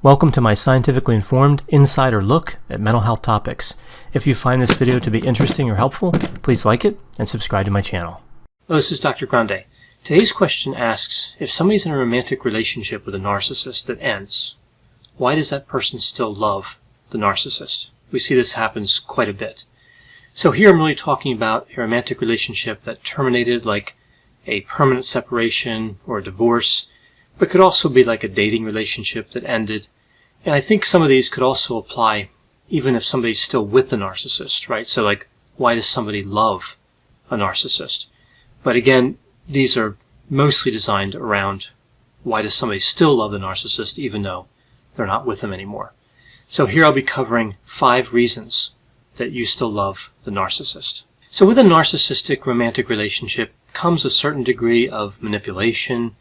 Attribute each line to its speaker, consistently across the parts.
Speaker 1: Welcome to my scientifically informed insider look at mental health topics. If you find this video to be interesting or helpful, please like it and subscribe to my channel. Hello, this is Dr. Grande. Today's question asks, if somebody's in a romantic relationship with a narcissist that ends, why does that person still love the narcissist? We see this happens quite a bit. So here I'm really talking about a romantic relationship that terminated, like a permanent separation or a divorce, but could also be like a dating relationship that ended. And I think some of these could also apply even if somebody's still with the narcissist, right? So like, why does somebody love a narcissist? But again, these are mostly designed around why does somebody still love the narcissist even though they're not with them anymore. So here I'll be covering 5 reasons that you still love the narcissist. So with a narcissistic romantic relationship comes a certain degree of manipulation,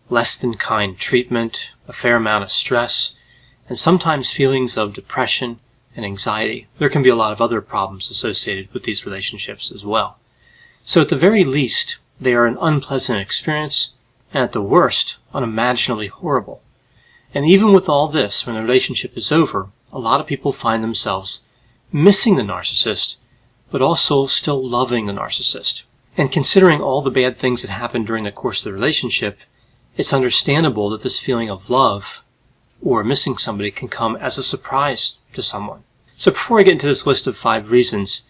Speaker 1: less than kind treatment, a fair amount of stress, and sometimes feelings of depression and anxiety. There can be a lot of other problems associated with these relationships as well. So at the very least, they are an unpleasant experience, and at the worst, unimaginably horrible. And even with all this, when the relationship is over, a lot of people find themselves missing the narcissist, but also still loving the narcissist. And considering all the bad things that happened during the course of the relationship, it's understandable that this feeling of love or missing somebody can come as a surprise to someone. So before I get into this list of 5 reasons,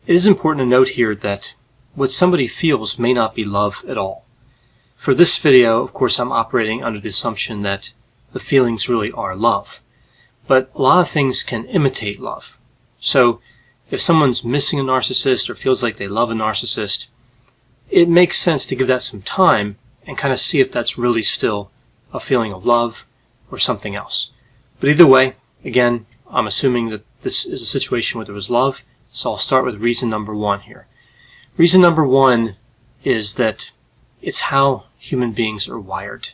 Speaker 1: it is important to note here that what somebody feels may not be love at all. For this video, of course, I'm operating under the assumption that the feelings really are love. But a lot of things can imitate love. So if someone's missing a narcissist or feels like they love a narcissist, it makes sense to give that some time and kind of see if that's really still a feeling of love or something else. But either way, again, I'm assuming that this is a situation where there was love, so I'll start with reason number 1 here. Reason number 1 is that it's how human beings are wired.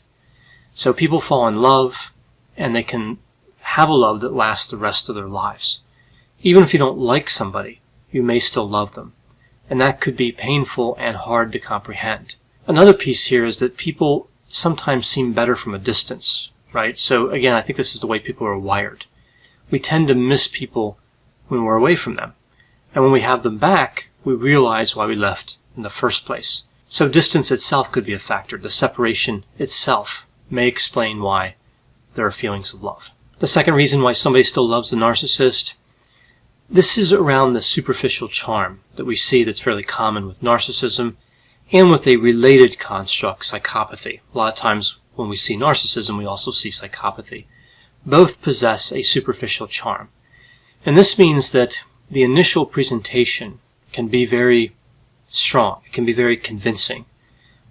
Speaker 1: So people fall in love, and they can have a love that lasts the rest of their lives. Even if you don't like somebody, you may still love them. And that could be painful and hard to comprehend. Another piece here is that people sometimes seem better from a distance, right? So again, I think this is the way people are wired. We tend to miss people when we're away from them. And when we have them back, we realize why we left in the first place. So distance itself could be a factor. The separation itself may explain why there are feelings of love. The second reason why somebody still loves the narcissist, this is around the superficial charm that we see that's fairly common with narcissism and with a related construct, psychopathy. A lot of times when we see narcissism, we also see psychopathy. Both possess a superficial charm. And this means that the initial presentation can be very strong. It can be very convincing.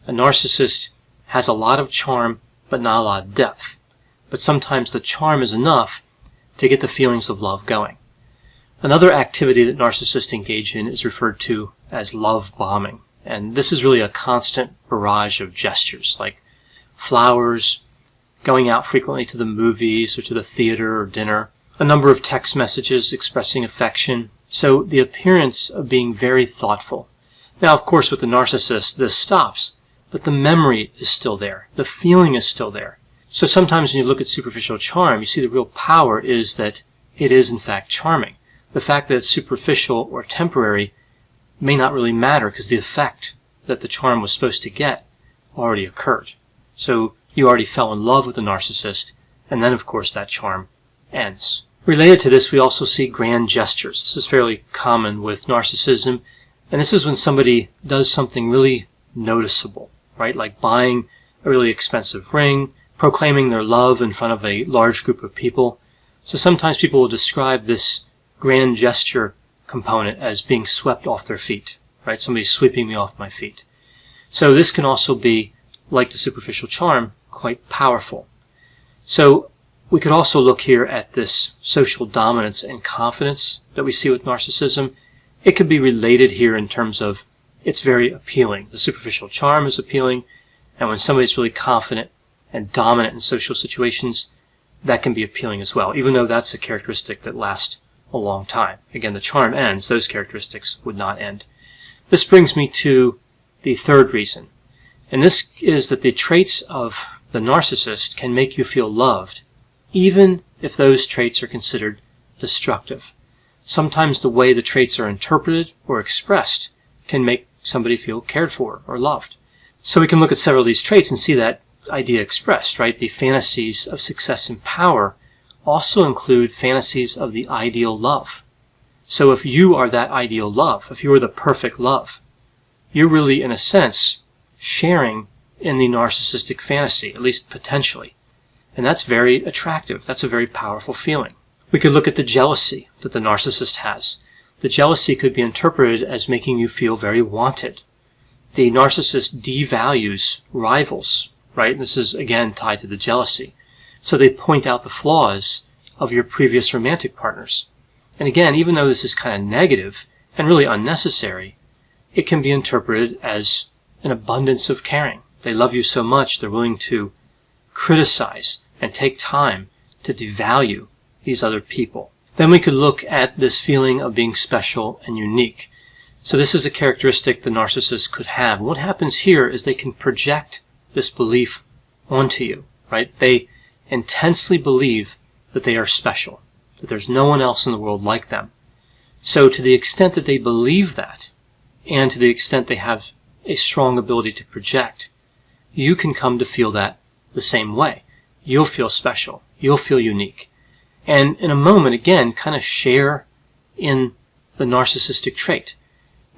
Speaker 1: A narcissist has a lot of charm, but not a lot of depth. But sometimes the charm is enough to get the feelings of love going. Another activity that narcissists engage in is referred to as love bombing. And this is really a constant barrage of gestures, like flowers, going out frequently to the movies or to the theater or dinner, a number of text messages expressing affection. So the appearance of being very thoughtful. Now, of course, with the narcissist, this stops, but the memory is still there. The feeling is still there. So sometimes when you look at superficial charm, you see the real power is that it is, in fact, charming. The fact that it's superficial or temporary may not really matter because the effect that the charm was supposed to get already occurred. So you already fell in love with the narcissist, and then, of course, that charm ends. Related to this, we also see grand gestures. This is fairly common with narcissism, and this is when somebody does something really noticeable, right? Like buying a really expensive ring, proclaiming their love in front of a large group of people. So sometimes people will describe this grand gesture component as being swept off their feet, right? Somebody's sweeping me off my feet. So this can also be, like the superficial charm, quite powerful. So we could also look here at this social dominance and confidence that we see with narcissism. It could be related here in terms of it's very appealing. The superficial charm is appealing, and when somebody's really confident and dominant in social situations, that can be appealing as well, even though that's a characteristic that lasts a long time. Again, the charm ends, those characteristics would not end. This brings me to the third reason, and this is that the traits of the narcissist can make you feel loved even if those traits are considered destructive. Sometimes the way the traits are interpreted or expressed can make somebody feel cared for or loved. So we can look at several of these traits and see that idea expressed, right? The fantasies of success and power also include fantasies of the ideal love. So if you are that ideal love, if you are the perfect love, you're really, in a sense, sharing in the narcissistic fantasy, at least potentially. And that's very attractive. That's a very powerful feeling. We could look at the jealousy that the narcissist has. The jealousy could be interpreted as making you feel very wanted. The narcissist devalues rivals, right? And this is, again, tied to the jealousy. So they point out the flaws of your previous romantic partners. And again, even though this is kind of negative and really unnecessary, it can be interpreted as an abundance of caring. They love you so much, they're willing to criticize and take time to devalue these other people. Then we could look at this feeling of being special and unique. So this is a characteristic the narcissist could have. What happens here is they can project this belief onto you, right? They intensely believe that they are special, that there's no one else in the world like them. So to the extent that they believe that, and to the extent they have a strong ability to project, you can come to feel that the same way. You'll feel special. You'll feel unique. And in a moment, again, kind of share in the narcissistic trait.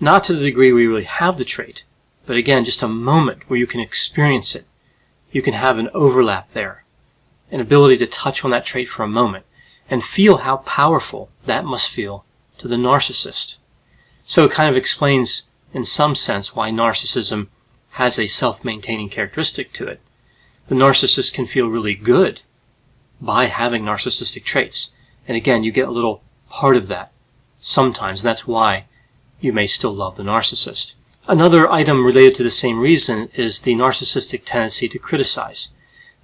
Speaker 1: Not to the degree where you really have the trait, but again, just a moment where you can experience it. You can have an overlap there, an ability to touch on that trait for a moment and feel how powerful that must feel to the narcissist. So it kind of explains, in some sense, why narcissism has a self-maintaining characteristic to it. The narcissist can feel really good by having narcissistic traits. And again, you get a little part of that sometimes. And that's why you may still love the narcissist. Another item related to the same reason is the narcissistic tendency to criticize.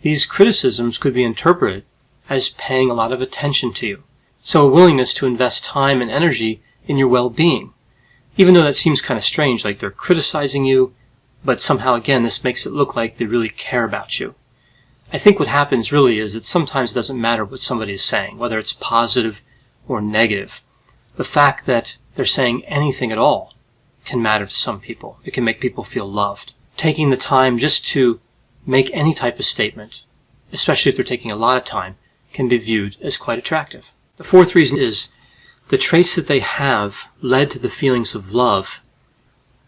Speaker 1: These criticisms could be interpreted as paying a lot of attention to you. So a willingness to invest time and energy in your well-being. Even though that seems kind of strange, like they're criticizing you, but somehow, again, this makes it look like they really care about you. I think what happens really is that sometimes it doesn't matter what somebody is saying, whether it's positive or negative. The fact that they're saying anything at all can matter to some people. It can make people feel loved. Taking the time just to make any type of statement, especially if they're taking a lot of time, can be viewed as quite attractive. The fourth reason is the traits that they have led to the feelings of love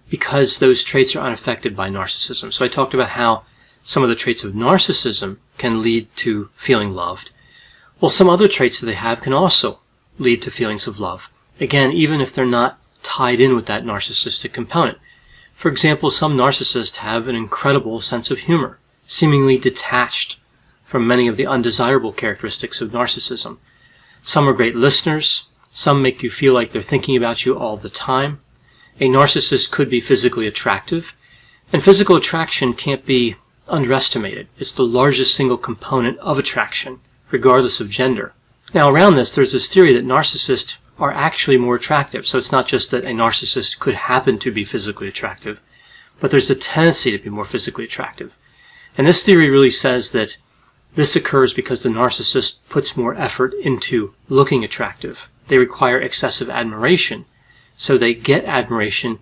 Speaker 1: because those traits are unaffected by narcissism. So I talked about how some of the traits of narcissism can lead to feeling loved. Well, some other traits that they have can also lead to feelings of love. Again, even if they're not tied in with that narcissistic component. For example, some narcissists have an incredible sense of humor, seemingly detached from many of the undesirable characteristics of narcissism. Some are great listeners. Some make you feel like they're thinking about you all the time. A narcissist could be physically attractive, and physical attraction can't be underestimated. It's the largest single component of attraction, regardless of gender. Now, around this, there's this theory that narcissists are actually more attractive. So it's not just that a narcissist could happen to be physically attractive, but there's a tendency to be more physically attractive. And this theory really says that this occurs because the narcissist puts more effort into looking attractive. They require excessive admiration, so they get admiration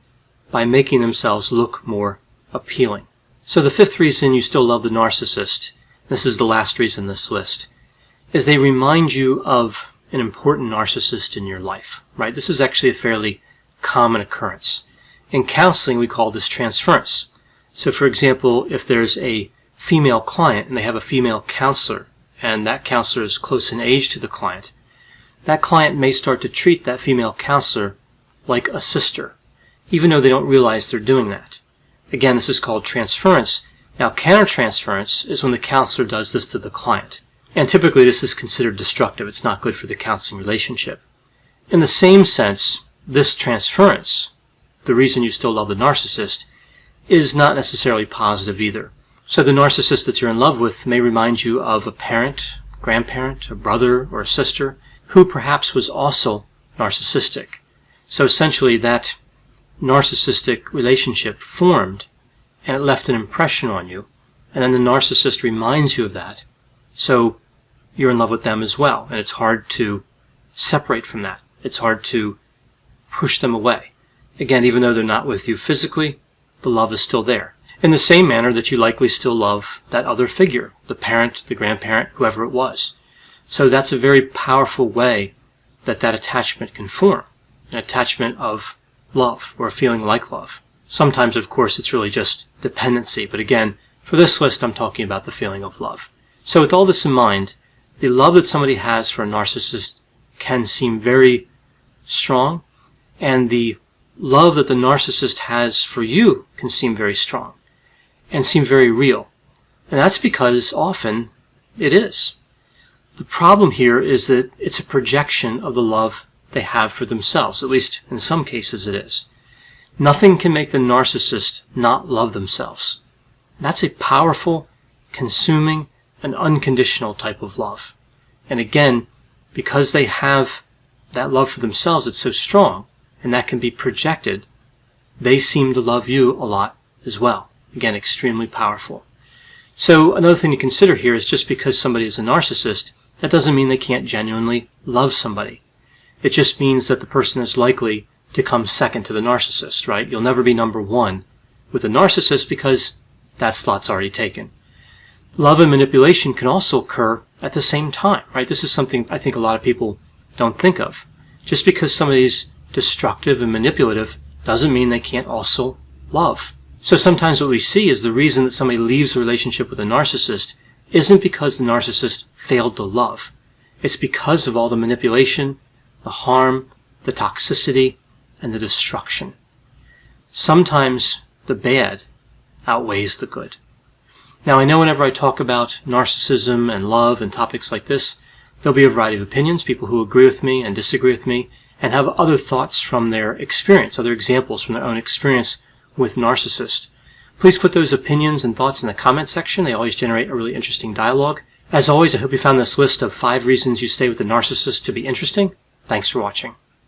Speaker 1: by making themselves look more appealing. So the fifth reason you still love the narcissist, this is the last reason in this list, is they remind you of an important narcissist in your life, right? This is actually a fairly common occurrence. In counseling, we call this transference. So for example, if there's a female client and they have a female counselor, and that counselor is close in age to the client, that client may start to treat that female counselor like a sister, even though they don't realize they're doing that. Again, this is called transference. Now, countertransference is when the counselor does this to the client. And typically this is considered destructive. It's not good for the counseling relationship. In the same sense, this transference, the reason you still love the narcissist, is not necessarily positive either. So the narcissist that you're in love with may remind you of a parent, grandparent, a brother, or a sister who perhaps was also narcissistic. So essentially that narcissistic relationship formed and it left an impression on you, and then the narcissist reminds you of that. So you're in love with them as well. And it's hard to separate from that. It's hard to push them away. Again, even though they're not with you physically, the love is still there. In the same manner that you likely still love that other figure, the parent, the grandparent, whoever it was. So that's a very powerful way that attachment can form. An attachment of love, or a feeling like love. Sometimes, of course, it's really just dependency. But again, for this list, I'm talking about the feeling of love. So with all this in mind, the love that somebody has for a narcissist can seem very strong, and the love that the narcissist has for you can seem very strong and seem very real. And that's because often it is. The problem here is that it's a projection of the love they have for themselves. At least in some cases it is. Nothing can make the narcissist not love themselves. That's a powerful, consuming, and unconditional type of love. And again, because they have that love for themselves, it's so strong, and that can be projected, they seem to love you a lot as well. Again, extremely powerful. So another thing to consider here is just because somebody is a narcissist, that doesn't mean they can't genuinely love somebody. It just means that the person is likely to come second to the narcissist, right? You'll never be number one with a narcissist because that slot's already taken. Love and manipulation can also occur at the same time, right? This is something I think a lot of people don't think of. Just because somebody's destructive and manipulative doesn't mean they can't also love. So sometimes what we see is the reason that somebody leaves a relationship with a narcissist isn't because the narcissist failed to love. It's because of all the manipulation, the harm, the toxicity, and the destruction. Sometimes the bad outweighs the good. Now, I know whenever I talk about narcissism and love and topics like this, there'll be a variety of opinions, people who agree with me and disagree with me, and have other thoughts from their experience, other examples from their own experience with narcissists. Please put those opinions and thoughts in the comment section. They always generate a really interesting dialogue. As always, I hope you found this list of 5 reasons you stay with the narcissist to be interesting. Thanks for watching.